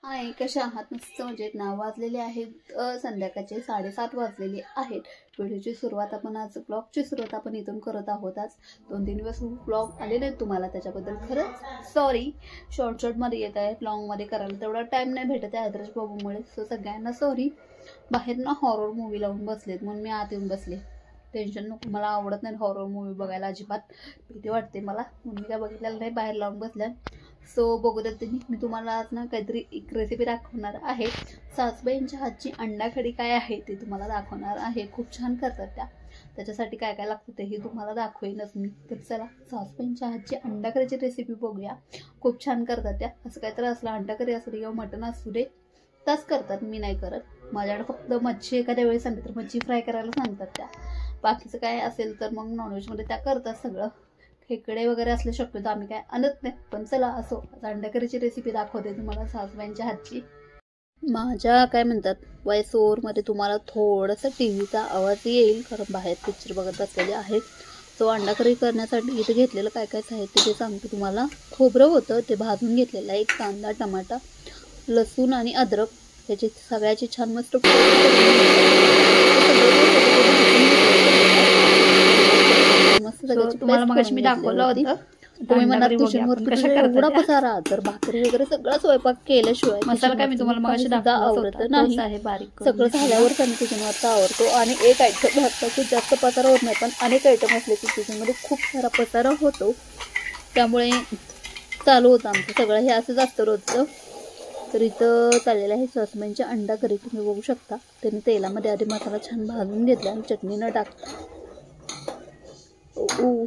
हाय, कशा आहात? मस्त मजेत ना? वाजलेले आहेत संध्याकाळचे 7:30 वाजलेले आहेत. व्हिडिओची सुरुवात आपण आज ब्लॉगची सुरुवात आपण इथून करत आहोत. आज 2-3 दिवस ब्लॉग आले नाहीत तुम्हाला, त्याच्याबद्दल खरंच सॉरी. शॉर्टमध्ये येत आहेत, लॉंगमध्ये करायला तेवढा टाईम नाही भेटत आहे आदर्श बाबूमुळे. सो सगळ्यांना सॉरी. बाहेर ना हॉरर मूवी लावून बसलेत म्हणून मी आत येऊन बसले. टेन्शन नको, मला आवडत नाही हॉरर मूवी बघायला, अजिबात भीती वाटते मला, म्हणून मी काय बघितलेलं नाही, बाहेर लावून बसल्या. सो बघू देते मी तुम्हाला आज ना काहीतरी एक रेसिपी दाखवणार आहे. सासूबाईंच्या हातची अंडा कढी काय आहे ते तुम्हाला दाखवणार आहे. खूप छान करतात त्या, त्याच्यासाठी काय काय लागतं तेही तुम्हाला दाखवेनच मी. तर चला सासूबाईंच्या हातची अंडा कढीची रेसिपी बघूया. खूप छान करतात त्या. असं काहीतरी असलं, अंडा कढी असू दे किंवा मटण असू दे, ताच करतात, मी नाही करत. माझ्याकडे फक्त मच्छी एखाद्या वेळी सांगते तर मच्छी फ्राय करायला सांगतात त्या. बाकीचं काय असेल तर मग नॉनव्हेजमध्ये त्या करतात सगळं. खेकडे वगैरे असले शक्यतो आम्ही काय आणत नाही, पण चला असो, अंडा कढीची रेसिपी दाखवते तुम्हाला सासूबाईंच्या हातची. माझ्या काय म्हणतात वॉइस ओव्हरमध्ये तुम्हाला थोडासा टीव्हीचा आवाज येईल, कारण बाहेर पिक्चर बघत असलेले आहेत. तो अंडा कढी करण्यासाठी इथे घेतलेलं काय काय साहित्य ते सांगते तुम्हाला. खोबरं होतं ते भाजून घेतलेलं, एक कांदा, टमाटा, लसूण आणि अद्रक, त्याची सगळ्याची छान मस्त तुम्हाला मगाशी मी दाखवलं होतं. तुम्ही म्हणाल एवढा पसारा, तर भाकरी वगैरे सगळं स्वयंपाक केल्याशिवाय मसाला काय मी तुम्हाला मगाशी आवडत नाही. सगळं झाल्यावर त्यांनी किचनवरचा आवडतो. आणि एक आयटम घातला की जास्त पसारा होत नाही, पण अनेक आयटम असले की किचनमध्ये खूप सारा पसारा होतो. त्यामुळे चालू होतं आमचं सगळं, हे असंच असतं रोजचं. तर इथं चाललेलं आहे सासूबाईंची अंडा कढी, तुम्ही बघू शकता. त्यांनी तेलामध्ये आधी मसाला छान भाजून घेतला आणि चटणी न टाकता.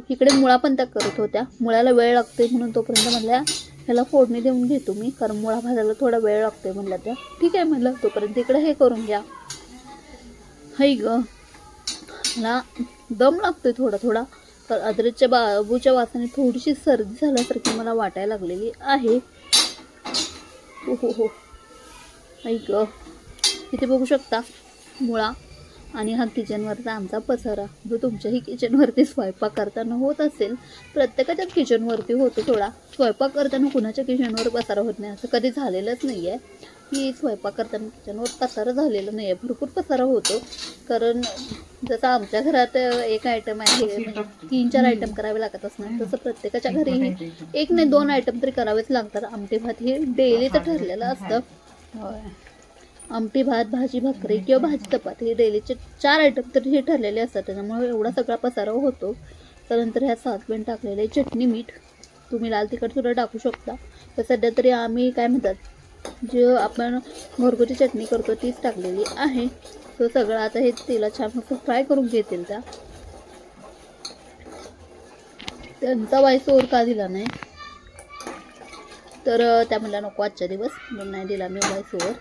इकडे मुळा पण त्या करत होत्या. मुळ्याला वेळ लागतोय म्हणून तोपर्यंत म्हणल्या ह्याला फोडणी देऊन घेतो मी, कारण मुळा भाजायला थोडा वेळ लागतोय म्हणल्या त्या. ठीक आहे म्हणलं, तोपर्यंत इकडे हे करून घ्या. हाय ग, मला दम लागतोय थोडा थोडा, तर अद्रकच्या बाबूच्या वासाने थोडीशी सर्दी झाल्यासारखी मला वाटायला लागलेली आहे. हो हाय ग, इथे बघू शकता मुळा. आणि हा किचनवरचा आमचा पसारा, जो तुमच्याही किचनवरती स्वयंपाक करताना होत असेल. प्रत्येकाच्याच किचनवरती होतो थोडा. स्वयंपाक करताना कुणाच्या किचनवर पसारा होत नाही असं कधी झालेलंच नाही आहे की स्वयंपाक करताना किचनवर पसारा झालेला नाही आहे. भरपूर पसारा होतो, कारण जसं आमच्या घरात एक आयटम आहे, 3-4 आयटम करावे लागत असणार, तसं प्रत्येकाच्या घरी 1 नाही 2 आयटम तरी करावेच लागतात. आमटी भात हे डेलीचं ठरलेलं असतं. आमटी भात, भाजी भाकरी किंवा भाजी चपाती, डेलीचे 4 आयटम तर हे ठरलेले असतात. त्याच्यामुळे एवढा सगळा पसारा होतो. त्यानंतर ह्या सासूबाईंनी टाकलेले चटणी, मीठ, तुम्ही लाल तिखट सुद्धा टाकू शकता. तर सध्या तरी आम्ही काय म्हणतात, जे आपण घरगुती चटणी करतो तीच टाकलेली आहे. तो सगळं आता हे तेला छान मस्त फ्राय करून घेतील त्या. त्यांचा वॉइस ओव्हर का दिला नाही, तर त्या म्हणल्या नको आजच्या दिवस, म्हणून नाही दिला मी वॉइस ओव्हर.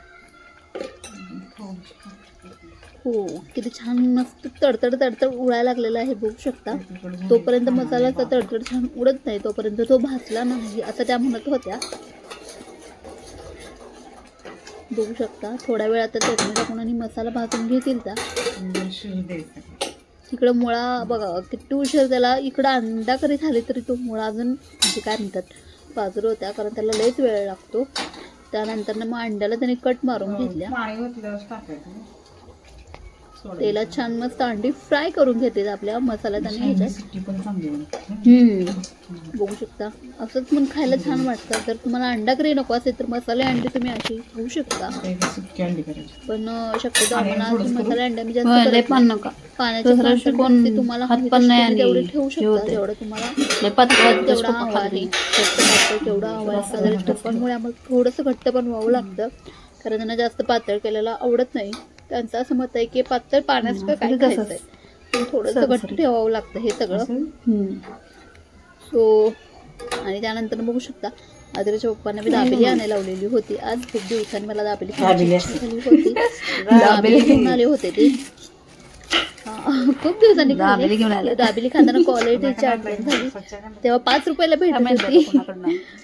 हो, किती छान मस्त तडतड तडतड उडायला लागलेला आहे, बघू शकता. तोपर्यंत मसाल्याचा तडतड छान उडत नाही, तोपर्यंत तो भाजला नाही असं त्या म्हणत होत्या. बघू शकता, थोड्या वेळ आता चटणी टाकून आणि मसाला भाजून घेतील त्या. इकडं मुळा बघा किती उशीर त्याला, इकडं अंडा करी झाली तरी तो मुळा अजून म्हणजे काय म्हणतात बाजूला होत्या, कारण त्याला लयच वेळ लागतो. त्यानंतर मग अंड्याला त्याने कट मारून घेतल्या. तेलात छान मस्त अंडी फ्राय करून घेते आपल्या मसाल्यात आणि ह्याच्यात. बघू शकता, असंच म्हणून खायला छान वाटतं. जर तुम्हाला अंडा करी नको असेल तर मसाले अंडी तुम्ही अशी खाऊ शकता, पण शक्यतो आम्हाला मसाले अंडे मी जास्त पाण्याच्या तुम्हाला तेवढे ठेवू शकता, जेवढं तुम्हाला तेवढा हवा आहे. तेवढा हवा आहे. तुपामुळे आम्हाला थोडंसं घट्ट पण व्हावं लागतं, कारण त्यांना जास्त पातळ केलेलं आवडत नाही. त्यांचं असं मत आहे की पातळ पाण्याचं काय करायचंय, थोडंसं घट्ट ठेवावं लागतं हे सगळं. सो आणि त्यानंतर बघू शकता, आदरच्या पप्पांना मी दाबेली आणायला लावलेली होती. आज खूप दिवसांनी मला दाबेली खायची झाली होती. दाबेली घेऊन आले होते ते, खूप दिवसांनी दाबेली खाताना क्वालिटीची आठवण झाली. तेव्हा 5 रुपयाला भेटत होती.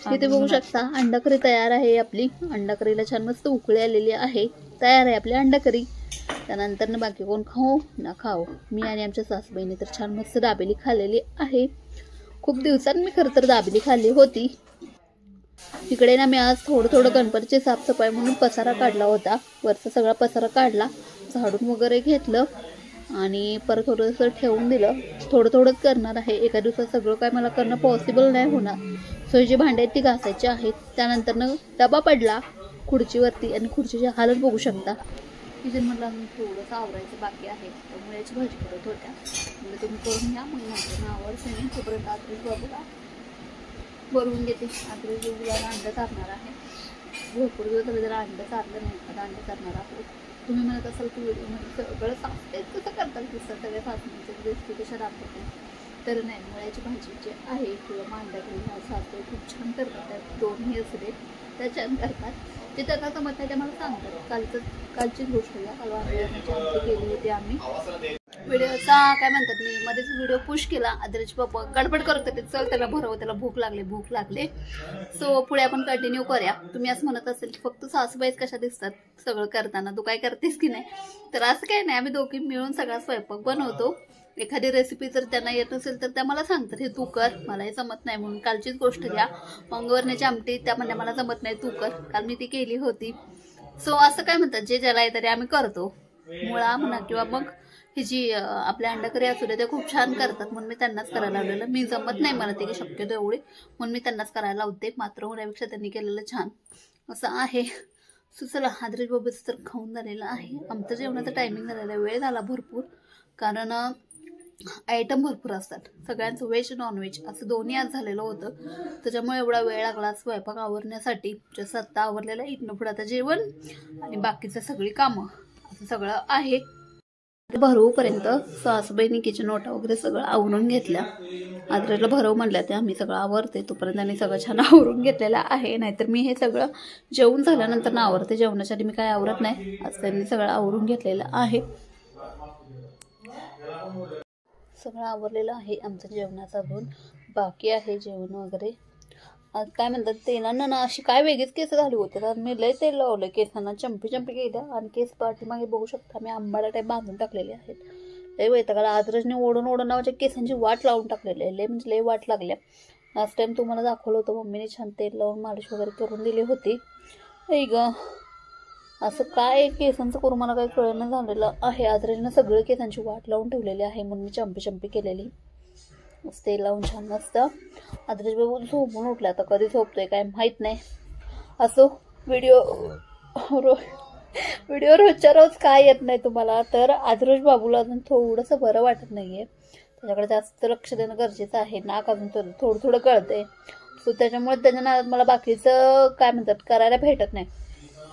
तिथे बघू शकता अंडा करी तयार आहे आपली. अंडा करीला छान मस्त उकळी आलेली आहे. तयार आहे आपली अंडा करी. त्यानंतर ना बाकी कोण खाऊ ना खाऊ, मी आणि आमच्या सासूबाईने तर छान मस्त दाबेली खाल्लेली आहे. खूप दिवसांनी मी खरं तर दाबेली खाल्ली होती. इकडे ना मी आज थोडं गणपतीची साफसफाई म्हणून पसारा काढला होता. वरचा सगळा पसारा काढला, झाडून वगैरे घेतलं आणि परत थोडंसं ठेवून दिलं. थोडंच करणार आहे, एका दिवसात सगळं काय मला करणं पॉसिबल नाही होणार. सो ही जी भांडी आहेत ती घासायची आहेत. त्यानंतरनं डबा पडला खुर्चीवरती आणि खुर्चीची हालत बघू शकता. तिथे मला थोडंसं आवरायचं बाकी आहे, त्यामुळे याची भाजी करत होत्या. म्हणजे तुम्ही करून घ्या, मग माझं आवडतं नाही. तोपर्यंत आत्रेश बाबूला भरवून घेते. आत्रेश बाबूला अंडं चारणार आहे. भरपूर दिवस झाले जरा अंडं चारलं नाही, आता अंडं चारणार आहोत. तुम्ही म्हणत असाल की व्हिडिओमध्ये सगळं साफते कसं करतात दिसतं सगळ्या साफण्याची रेसिपी कशा दाखवते, तर नाही. मुळ्याची भाजी जी आहे किंवा मांडाकडे सासू खूप छान करतात. त्यात दोन्ही असू दे त्या छान करतात. ते त्यांना जमत नाही ते मला सांगतात. कालचीच गोष्ट आहे. काल वांग्याची आमटी केली होती आम्ही. व्हिडिओचा काय म्हणतात, मी मध्येच व्हिडिओ पुश केला. आदर्श बाबा गडबड करत होते, चल त्याला भरव, त्याला भूक लागले. सो पुढे आपण कंटिन्यू करूया. तुम्ही असं म्हणत असेल की फक्त सासूबाईच कशा दिसतात सगळं करताना, तू काय करतेस की नाही, तर असं काय नाही. आम्ही दोघी मिळून सगळा स्वयंपाक बनवतो. एखादी रेसिपी जर त्यांना येत नसेल तर त्या मला सांगतात, हे तू कर, मला हे जमत नाही म्हणून. कालचीच गोष्ट घ्या, मंगळवरण्याची आमटी, त्या म्हणजे मला जमत नाही, तू कर. काल मी ती केली होती. सो असं काय म्हणतात, जे ज्याला येतं ते आम्ही करतो. मुळा म्हणा किंवा मग ही जी आपल्या अंडाकरी असू दे, ते खूप छान करतात म्हणून मी त्यांनाच करायला लावलेलं. मी जमत नाही मला ते शक्यतो एवढी, म्हणून मी त्यांनाच करायला लावते. मात्र होण्यापेक्षा त्यांनी केलेलं छान असं आहे. सो चला, आदरेश बाबूचं तर खाऊन झालेलं आहे. आमचं जेवणाचा टायमिंग झालेला, वेळ झाला भरपूर, कारण आयटम भरपूर असतात सगळ्यांचं, व्हेज नॉनव्हेज असं दोन्ही आज झालेलं होतं. त्याच्यामुळे एवढा वेळ लागला स्वयंपाक आवरण्यासाठी. जसं आत्ता आवरलेलं इथनं पुढं आता जेवण आणि बाकीचं सगळी कामं असं सगळं आहे. भरवूपर्यंत सासूबाईंनी किचन ओटा वगैरे सगळं आवरून घेतल्या. आदरेला भरव म्हणल्या ते आम्ही सगळं आवरते, तोपर्यंत त्यांनी सगळं छान आवरून घेतलेलं आहे. नाहीतर मी हे सगळं जेवण झाल्यानंतर ना आवरते, जेवणासाठी मी काय आवरत नाही. आज त्यांनी सगळं आवरून घेतलेलं आहे. सगळं आवरलेलं आहे. आमचं जेवणाचं अजून बाकी आहे जेवण वगैरे. आज काय म्हणतात, तेलांना ना अशी काय वेगळीच केस झाली होते, तर मी लय तेल लावलं केसांना, चंपी केल्या आणि केस पाठीमागे बघू शकता मी आंबाडा टाईप बांधून टाकलेले आहेत. लय वैतागाला आदर्शने ओढून माझ्या केसांची वाट लावून टाकलेली आहे. लय म्हणजे लय वाट लागल्या. लास्ट टाइम तुम्हाला दाखवलं होतं, मम्मीने छान तेल लावून मालिश वगैरे करून दिली होती. ऐ ग, असं काय केसांचं करून मला काही कळणं झालेलं आहे. आदरेनं सगळं केसांची वाट लावून ठेवलेली आहे म्हणून मी चंपी केलेली. तेल लावून छान मस्त. आदरेश बाबू झोपून उठला, आता कधी झोपतोय काय माहीत नाही. असो, व्हिडिओ रोजच्या रोज काय येत नाही तुम्हाला, तर आदरेश बाबूला अजून थोडंसं बरं वाटत नाही आहे. त्याच्याकडे जास्त लक्ष देणं गरजेचं आहे. नाक अजून थोडं कळतंय. सो त्याच्यामुळे त्याच्या नादात मला बाकीचं काय म्हणतात करायला भेटत नाही.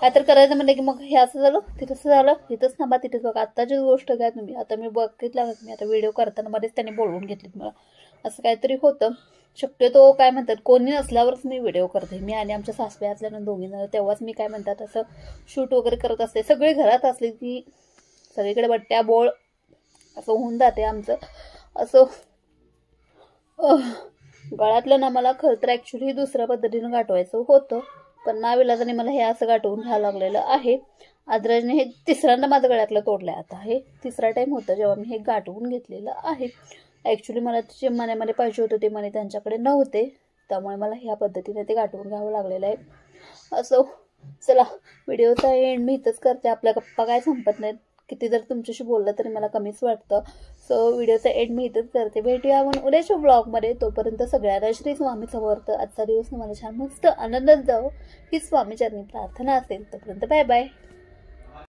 काय तर करायचं म्हणलं की मग हे असं झालं, तिथंच झालं, इथंच थांबा, तिथेच बघा. आत्ताचीच गोष्ट काय तुम्ही, आता मी बघितलं, मी आता व्हिडिओ करताना मध्येच त्यांनी बोलवून घेतलीत मला, असं काहीतरी होतं. शक्यतो काय म्हणतात कोणी नसल्यावरच मी व्हिडिओ करते. मी आणि आमच्या सासवे असल्यानं दोघींना, तेव्हाच मी काय म्हणतात असं शूट वगैरे करत असते. सगळे घरात असले की सगळीकडे बट्ट्या बोळ असं होऊन जाते आमचं. असं गळ्यातलं ना मला खरं तर ॲक्च्युली दुसऱ्या पद्धतीनं गाठवायचं होतं, पण नाविलाजाने मला हे असं गाठवून घ्यायला लागलेलं आहे. आदराजने हे तिसऱ्यांदा माझं गळ्यातलं तोडलं आहे. आता हे तिसरा टाईम होतं जेव्हा मी हे गाठवून घेतलेलं आहे. ॲक्च्युली मला जे मण्यामध्ये पाहिजे होतं ते मणे त्यांच्याकडे नव्हते, त्यामुळे मला ह्या पद्धतीने ते गाठवून घ्यावं लागलेलं आहे. असं चला, व्हिडिओचा एंड मी इथंच करते. आपल्या गप्पा काय संपत नाहीत, किती जर तुमच्याशी बोललं तरी मला कमीच वाटतं. सो व्हिडिओचा एंड मी इथंच करते. भेटूया आपण उद्याच्या ब्लॉगमध्ये. तोपर्यंत सगळ्यांना श्री स्वामी समर्थ. आजचा दिवस मला छान मस्त आनंदात जावं ही स्वामीचरणी प्रार्थना असेल. तोपर्यंत बाय बाय.